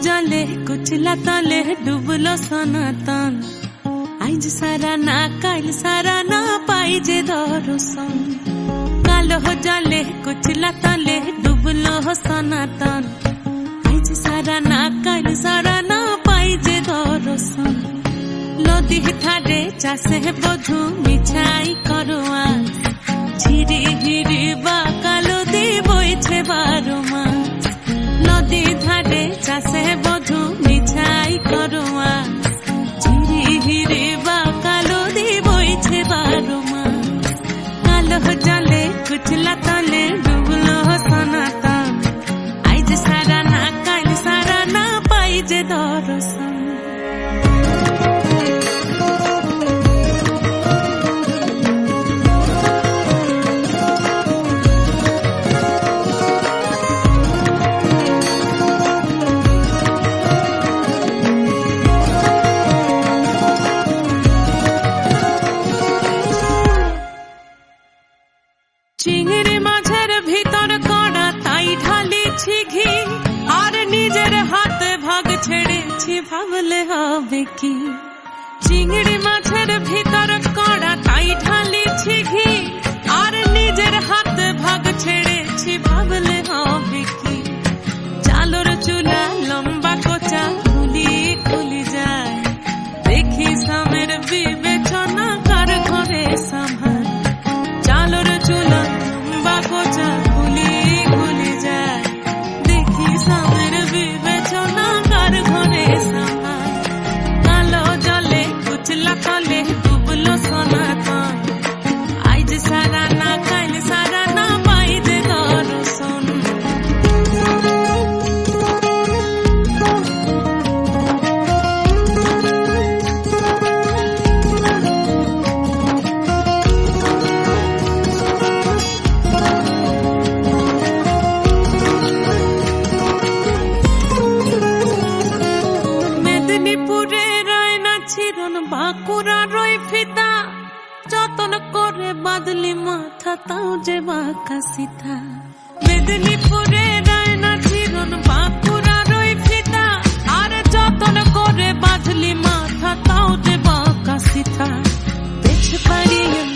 जले कुचला तले डुबलो सनातन आज सारा ना काल सारा ना पाइजे दर्शन कालो जले कुचला तले डुबलो सनातन आज सारा ना काल सारा ना पाइजे दर्शन नदी ठारे चाषे बधु मिछाई करुआ झिरी हिरी बा कालो दी बइछे बारो मास नदी ধারে চাষে বধু মিছাই করুয়া ঝিরি হিরি বা কালো দি বইছে বারো মাস কালো জলে কুচলা তলে ডুবলো সনাতন আইজ সারা না কাল সারা না পাই যে দর্শন চিংড়ি মাছের ভিতর কড়া তাই ঢালিছি ঘি আর নিজের হাতে ভাগ ছেড়েছি ভাবলে হবে কি চিংড়ি মাছের ভিতর কড়া তাই ঢালিছি ঘি আর নিজের হাতে ভাগ ছেড়েছি ভাবলে হবে কি চালর চুলা লম্বা কোচা খুলি খুলি যায় দেখি সামের বিবেচনা কার ঘরে সামার চালর চুলা কোচা খুলি খুলি যায় দেখি সামের বিবেচনা কার ঘরে সামার কালো জলে কুচলা তলে ডুবলো সনাতন আইজ সারা না কাল সারা না পাই যে দর্শন বাঁকুড়া রই ফিতা যতন করে বাদলি মাথা তাও যে বাঁকা সিথা মেদিনীপুরে রায়না চিরন বাঁকুড়া রই ফিতা আর যতন করে বাদলি মাথা তাও যে বাঁকা সিথা পেছ পাড়িয়ে